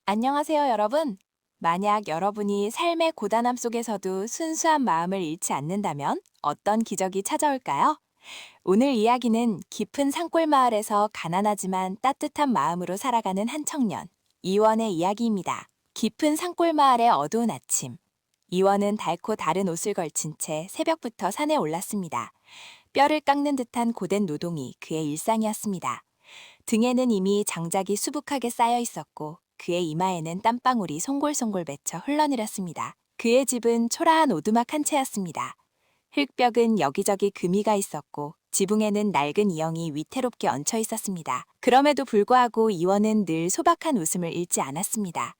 안녕하세요, 여러분. 만약 여러분이 삶의 고단함 속에서도 순수한 마음을 잃지 않는다면 어떤 기적이 찾아올까요? 오늘 이야기는 깊은 산골 마을에서 가난하지만 따뜻한 마음으로 살아가는 한 청년, 이원의 이야기입니다. 깊은 산골 마을의 어두운 아침. 이원은 닳고 다른 옷을 걸친 채 새벽부터 산에 올랐습니다. 뼈를 깎는 듯한 고된 노동이 그의 일상이었습니다. 등에는 이미 장작이 수북하게 쌓여 있었고 그의 이마에는 땀방울이 송골송골 맺혀 흘러내렸습니다. 그의 집은 초라한 오두막 한 채였습니다. 흙벽은 여기저기 금이가 있었고 지붕에는 낡은 이영이 위태롭게 얹혀 있었습니다. 그럼에도 불구하고 이원은 늘 소박한 웃음을 잃지 않았습니다.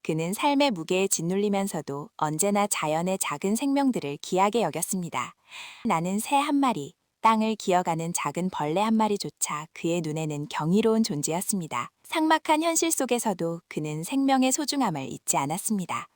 그는 삶의 무게에 짓눌리면서도 언제나 자연의 작은 생명들을 귀하게 여겼습니다. 나는 새 한 마리, 땅을 기어가는 작은 벌레 한 마리조차 그의 눈에는 경이로운 존재였습니다. 삭막한 현실 속에서도 그는 생명의 소중함을 잊지 않았습니다.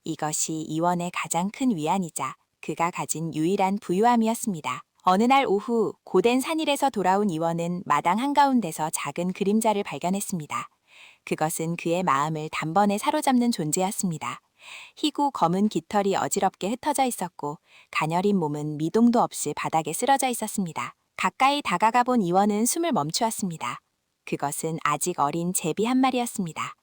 이것이 이원의 가장 큰 위안이자 그가 가진 유일한 부유함이었습니다. 어느 날 오후 고된 산일에서 돌아온 이원은 마당 한가운데서 작은 그림자를 발견했습니다. 그것은 그의 마음을 단번에 사로잡는 존재였습니다. 희고 검은 깃털이 어지럽게 흩어져 있었고 가녀린 몸은 미동도 없이 바닥에 쓰러져 있었습니다. 가까이 다가가 본 이원은 숨을 멈추었습니다. 그것은 아직 어린 제비 한 마리였습니다.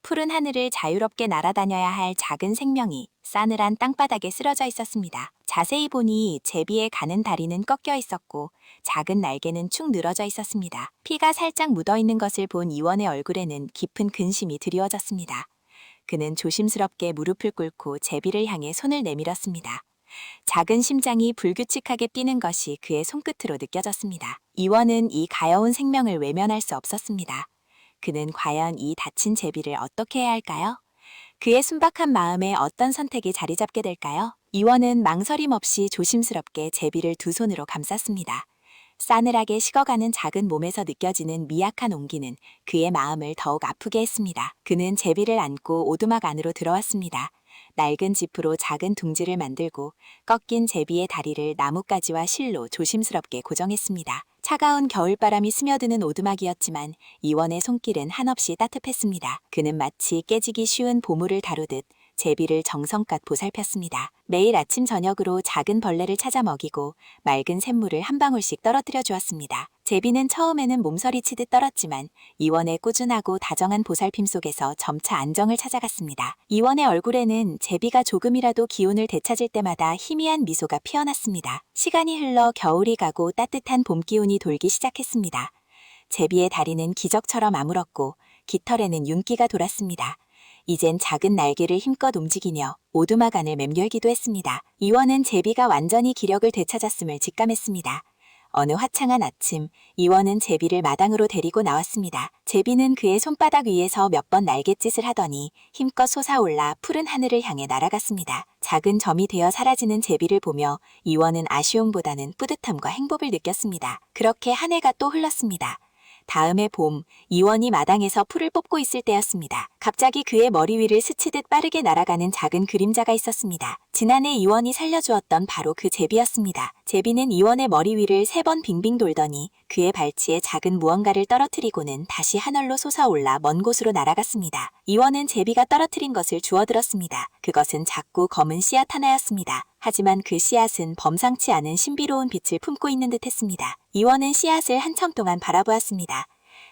푸른 하늘을 자유롭게 날아다녀야 할 작은 생명이 싸늘한 땅바닥에 쓰러져 있었습니다. 자세히 보니 제비의 가는 다리는 꺾여 있었고 작은 날개는 축 늘어져 있었습니다. 피가 살짝 묻어있는 것을 본 이원의 얼굴에는 깊은 근심이 드리워졌습니다. 그는 조심스럽게 무릎을 꿇고 제비를 향해 손을 내밀었습니다. 작은 심장이 불규칙하게 뛰는 것이 그의 손끝으로 느껴졌습니다. 이원은 이 가여운 생명을 외면할 수 없었습니다. 그는 과연 이 다친 제비를 어떻게 해야 할까요? 그의 순박한 마음에 어떤 선택이 자리 잡게 될까요? 이원은 망설임 없이 조심스럽게 제비를 두 손으로 감쌌습니다. 싸늘하게 식어가는 작은 몸에서 느껴지는 미약한 온기는 그의 마음을 더욱 아프게 했습니다. 그는 제비를 안고 오두막 안으로 들어왔습니다. 낡은 지프로 작은 둥지를 만들고 꺾인 제비의 다리를 나뭇가지와 실로 조심스럽게 고정했습니다. 차가운 겨울바람이 스며드는 오두막이었지만 이원의 손길은 한없이 따뜻했습니다. 그는 마치 깨지기 쉬운 보물을 다루듯 제비를 정성껏 보살폈습니다. 매일 아침 저녁으로 작은 벌레를 찾아 먹이고 맑은 샘물을 한 방울씩 떨어뜨려 주었습니다. 제비는 처음에는 몸서리치듯 떨었지만 이원의 꾸준하고 다정한 보살핌 속에서 점차 안정을 찾아갔습니다. 이원의 얼굴에는 제비가 조금이라도 기운을 되찾을 때마다 희미한 미소가 피어났습니다. 시간이 흘러 겨울이 가고 따뜻한 봄 기운이 돌기 시작했습니다. 제비의 다리는 기적처럼 아물었고 깃털에는 윤기가 돌았습니다. 이젠 작은 날개를 힘껏 움직이며 오두막 안을 맴돌기도 했습니다. 이원은 제비가 완전히 기력을 되찾았음을 직감했습니다. 어느 화창한 아침, 이원은 제비를 마당으로 데리고 나왔습니다. 제비는 그의 손바닥 위에서 몇 번 날갯짓을 하더니 힘껏 솟아올라 푸른 하늘을 향해 날아갔습니다. 작은 점이 되어 사라지는 제비를 보며 이원은 아쉬움보다는 뿌듯함과 행복을 느꼈습니다. 그렇게 한 해가 또 흘렀습니다. 다음해 봄, 이원이 마당에서 풀을 뽑고 있을 때였습니다. 갑자기 그의 머리 위를 스치듯 빠르게 날아가는 작은 그림자가 있었습니다. 지난해 이원이 살려주었던 바로 그 제비였습니다. 제비는 이원의 머리 위를 3번 빙빙 돌더니 그의 발치에 작은 무언가를 떨어뜨리고는 다시 하늘로 솟아올라 먼 곳으로 날아갔습니다. 이원은 제비가 떨어뜨린 것을 주워들었습니다. 그것은 작고 검은 씨앗 하나였습니다. 하지만 그 씨앗은 범상치 않은 신비로운 빛을 품고 있는 듯했습니다. 이원은 씨앗을 한참 동안 바라보았습니다.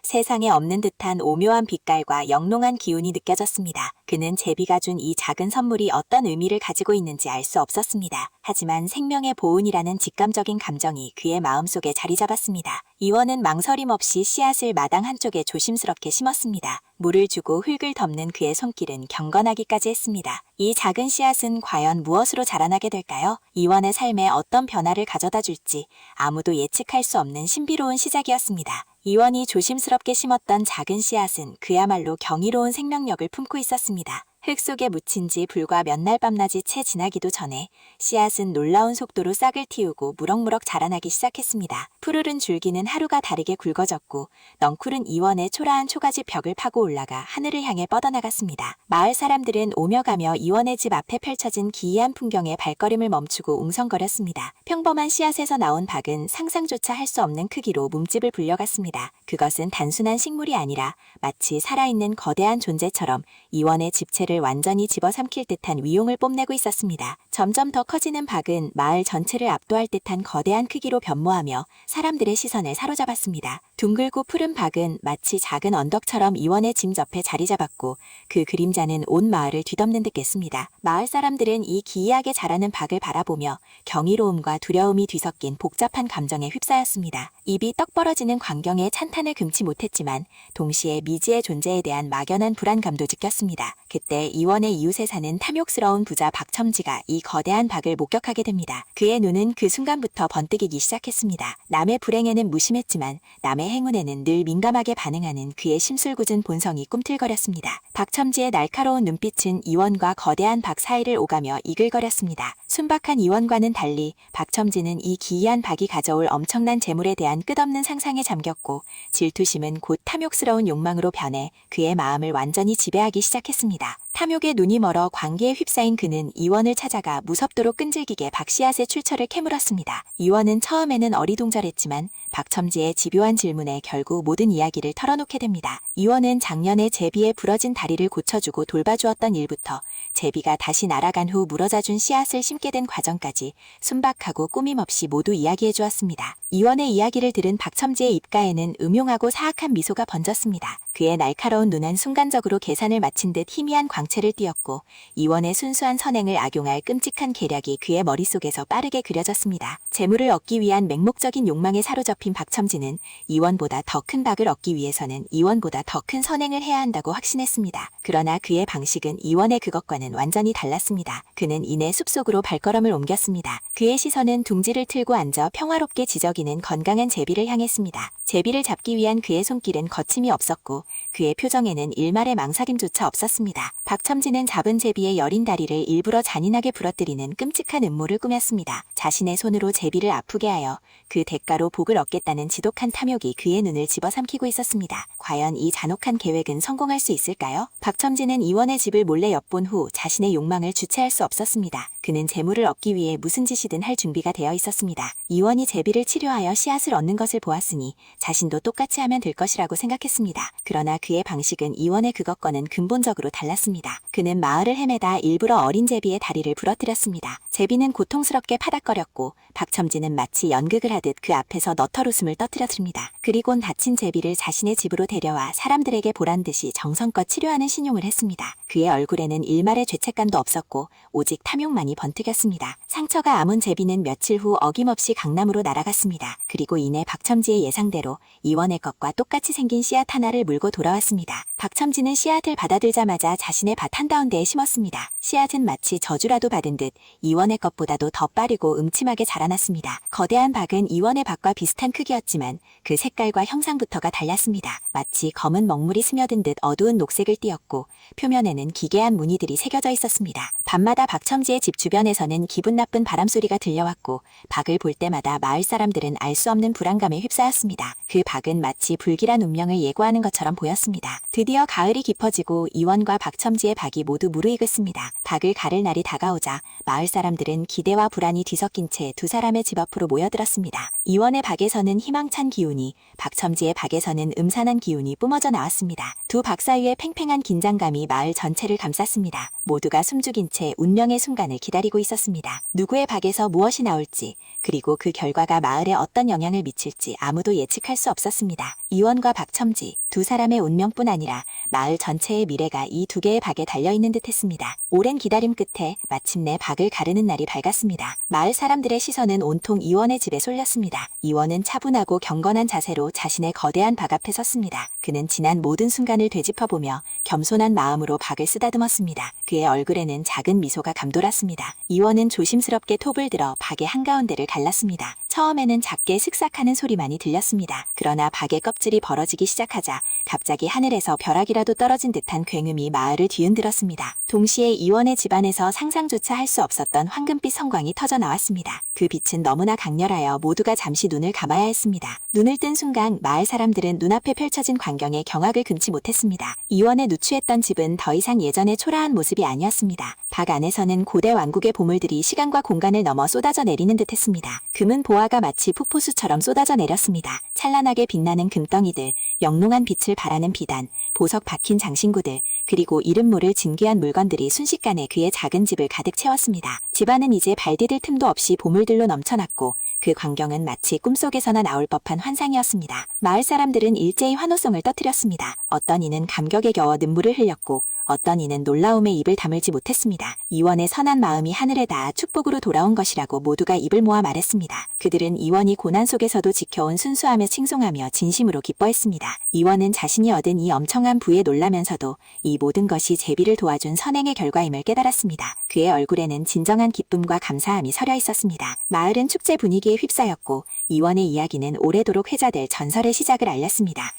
세상에 없는 듯한 오묘한 빛깔과 영롱한 기운이 느껴졌습니다. 그는 제비가 준 이 작은 선물이 어떤 의미를 가지고 있는지 알 수 없었습니다. 하지만 생명의 보은이라는 직감적인 감정이 그의 마음속에 자리 잡았습니다. 이원은 망설임 없이 씨앗을 마당 한쪽에 조심스럽게 심었습니다. 물을 주고 흙을 덮는 그의 손길은 경건하기까지 했습니다. 이 작은 씨앗은 과연 무엇으로 자라나게 될까요? 이원의 삶에 어떤 변화를 가져다 줄지 아무도 예측할 수 없는 신비로운 시작이었습니다. 이원이 조심스럽게 심었던 작은 씨앗은 그야말로 경이로운 생명력을 품고 있었습니다. 흙 속에 묻힌 지 불과 몇 날 밤낮이 채 지나기도 전에 씨앗은 놀라운 속도로 싹을 틔우고 무럭무럭 자라나기 시작했습니다. 푸르른 줄기는 하루가 다르게 굵어졌고 넝쿨은 이원의 초라한 초가지 벽을 파고 올라가 하늘을 향해 뻗어나갔습니다. 마을 사람들은 오며 가며 이원의 집 앞에 펼쳐진 기이한 풍경에 발걸음을 멈추고 웅성거렸습니다. 평범한 씨앗에서 나온 박은 상상조차 할 수 없는 크기로 몸집을 불려갔습니다. 그것은 단순한 식물이 아니라 마치 살아있는 거대한 존재처럼 이원의 집채를 완전히 집어삼킬 듯한 위용을 뽐내고 있었습니다. 점점 더 커지는 박은 마을 전체를 압도할 듯한 거대한 크기로 변모하며 사람들의 시선을 사로잡았습니다. 둥글고 푸른 박은 마치 작은 언덕처럼 이원의 짐 옆에 자리 잡았고 그 그림자는 온 마을을 뒤덮는 듯했습니다. 마을 사람들은 이 기이하게 자라는 박을 바라보며 경이로움과 두려움이 뒤섞인 복잡한 감정에 휩싸였습니다. 입이 떡 벌어지는 광경에 찬탄을 금치 못했지만 동시에 미지의 존재에 대한 막연한 불안감도 느꼈습니다. 그때 이원의 이웃에 사는 탐욕스러운 부자 박첨지가 이 거대한 박을 목격하게 됩니다. 그의 눈은 그 순간부터 번뜩이기 시작했습니다. 남의 불행에는 무심했지만 남의 행운에는 늘 민감하게 반응하는 그의 심술궂은 본성이 꿈틀거렸습니다. 박첨지의 날카로운 눈빛은 이원과 거대한 박 사이를 오가며 이글거렸습니다. 순박한 이원과는 달리 박첨지는 이 기이한 박이 가져올 엄청난 재물에 대한 끝없는 상상에 잠겼고 질투심은 곧 탐욕스러운 욕망으로 변해 그의 마음을 완전히 지배하기 시작했습니다. 탐욕에 눈이 멀어 관계에 휩싸인 그는 이원을 찾아가 무섭도록 끈질기게 박씨앗의 출처를 캐물었습니다. 이원은 처음에는 어리둥절했지만 박첨지의 집요한 질문에 결국 모든 이야기를 털어놓게 됩니다. 이원은 작년에 제비의 부러진 다리를 고쳐주고 돌봐주었던 일부터 제비가 다시 날아간 후 물어자준 씨앗을 심게 된 과정까지 순박하고 꾸밈없이 모두 이야기해 주었습니다. 이원의 이야기를 들은 박첨지의 입가에는 음흉하고 사악한 미소가 번졌습니다. 그의 날카로운 눈은 순간적으로 계산을 마친 듯 희미한 광채를 띠었고 이원의 순수한 선행을 악용할 끔찍한 계략이 그의 머릿속에서 빠르게 그려졌습니다. 재물을 얻기 위한 맹목적인 욕망에 사로잡힌 박첨지는 이원보다 더 큰 박을 얻기 위해서는 이원보다 더 큰 선행을 해야 한다고 확신했습니다. 그러나 그의 방식은 이원의 그것과는 완전히 달랐습니다. 그는 이내 숲속으로 발걸음을 옮겼습니다. 그의 시선은 둥지를 틀고 앉아 평화롭게 지저귀는 건강한 제비를 향했습니다. 제비를 잡기 위한 그의 손길은 거침이 없었고 그의 표정에는 일말의 망설임조차 없었습니다. 박첨지는 잡은 제비의 여린 다리를 일부러 잔인하게 부러뜨리는 끔찍한 음모를 꾸몄습니다. 자신의 손으로 제비를 아프게 하여 그 대가로 복을 얻겠다는 지독한 탐욕이 그의 눈을 집어삼키고 있었습니다. 과연 이 잔혹한 계획은 성공할 수 있을까요? 박첨지는 이원의 집을 몰래 엿본 후 자신의 욕망을 주체할 수 없었습니다. 그는 재물을 얻기 위해 무슨 짓이든 할 준비가 되어 있었습니다. 이원이 제비를 치료하여 씨앗을 얻는 것을 보았으니 자신도 똑같이 하면 될 것이라고 생각했습니다. 그러나 그의 방식은 이원의 그것과는 근본적으로 달랐습니다. 그는 마을을 헤매다 일부러 어린 제비의 다리를 부러뜨렸습니다. 제비는 고통스럽게 파닥거렸고 박첨지는 마치 연극을 하듯 그 앞에서 너털웃음을 터뜨렸습니다. 그리곤 다친 제비를 자신의 집으로 데려와 사람들에게 보란듯이 정성껏 치료하는 신용을 했습니다. 그의 얼굴에는 일말의 죄책감도 없었고 오직 탐욕만이 번뜩였습니다. 상처가 아문 제비는 며칠 후 어김없이 강남으로 날아갔습니다. 그리고 이내 박첨지의 예상대로 이원의 것과 똑같이 생긴 씨앗 하나를 물고 돌아왔습니다. 박첨지는 씨앗을 받아들자마자 자신의 밭 한가운데에 심었습니다. 씨앗은 마치 저주라도 받은 듯 이원의 것보다도 더 빠르고 음침하게 자라났습니다. 거대한 박은 이원의 밭과 비슷한 크기였지만 그 색깔과 형상부터가 달랐습니다. 마치 검은 먹물이 스며든 듯 어두운 녹색을 띠었고 표면에는 기괴한 무늬들이 새겨져 있었습니다. 밤마다 박첨지의 집 주변에서는 기분 나쁜 바람소리가 들려왔고 박을 볼 때마다 마을 사람들은 알 수 없는 불안감에 휩싸였습니다. 그 박은 마치 불길한 운명을 예고하는 것처럼 보였습니다. 드디어 가을이 깊어지고 이원과 박첨지의 박이 모두 무르익었습니다. 박을 가를 날이 다가오자 마을 사람들은 기대와 불안이 뒤섞인 채 두 사람의 집 앞으로 모여들었습니다. 이원의 박에서는 희망찬 기운이, 박첨지의 박에서는 음산한 기운이 뿜어져 나왔습니다. 두 박 사이의 팽팽한 긴장감이 마을 전체를 감쌌습니다. 모두가 숨죽인 채 운명의 순간을 기다리고 있었습니다. 누구의 박에서 무엇이 나올지, 그리고 그 결과가 마을에 어떤 영향을 미칠지 아무도 예측할 수 없었습니다. 이원과 박첨지, 두 사람의 운명뿐 아니라 마을 전체의 미래가 이 두 개의 박에 달려있는 듯했습니다. 오랜 기다림 끝에 마침내 박을 가르는 날이 밝았습니다. 마을 사람들의 시선은 온통 이원의 집에 쏠렸습니다. 이원은 차분하고 경건한 자세로 자신의 거대한 박 앞에 섰습니다. 그는 지난 모든 순간을 되짚어보며 겸손한 마음으로 박을 쓰다듬었습니다. 그의 얼굴에는 작은 미소가 감돌았습니다. 이원은 조심스럽게 톱을 들어 박의 한가운데를 갈랐습니다. 처음에는 작게 슥싹하는 소리만이 들렸습니다. 그러나 박의 껍질이 벌어지기 시작하자 갑자기 하늘에서 벼락이라도 떨어진 듯한 굉음이 마을을 뒤흔들었습니다. 동시에 이원의 집안에서 상상조차 할 수 없었던 황금빛 성광이 터져 나왔습니다. 그 빛은 너무나 강렬하여 모두가 잠시 눈을 감아야 했습니다. 눈을 뜬 순간 마을 사람들은 눈앞에 펼쳐진 광경에 경악을 금치 못했습니다. 이원에 누추했던 집은 더 이상 예전의 초라한 모습이 아니었습니다. 박 안에서는 고대 왕국의 보물들이 시간과 공간을 넘어 쏟아져 내리는 듯했습니다. 금은 보화가 마치 폭포수처럼 쏟아져 내렸습니다. 찬란하게 빛나는 금덩이들, 영롱한 빛을 발하는 비단, 보석 박힌 장신구들, 그리고 이름 모를 진귀한 물건들이 순식간에 그의 작은 집을 가득 채웠습니다. 집안은 이제 발 디딜 틈도 없이 보물들로 넘쳐났고 그 광경은 마치 꿈속에서나 나올 법한 환상이었습니다. 마을 사람들은 일제히 환호성을 터뜨렸습니다. 어떤 이는 감격에 겨워 눈물을 흘렸고 어떤 이는 놀라움에 입을 다물지 못했습니다. 이원의 선한 마음이 하늘에 닿아 축복으로 돌아온 것이라고 모두가 입을 모아 말했습니다. 그들은 이원이 고난 속에서도 지켜온 순수하며 칭송하며 진심으로 기뻐했습니다. 이원은 자신이 얻은 이 엄청난 부에 놀라면서도 이 모든 것이 제비를 도와준 선행의 결과임을 깨달았습니다. 그의 얼굴에는 진정한 기쁨과 감사함이 서려 있었습니다. 마을은 축제 분위기에 휩싸였고 이원의 이야기는 오래도록 회자될 전설의 시작을 알렸습니다.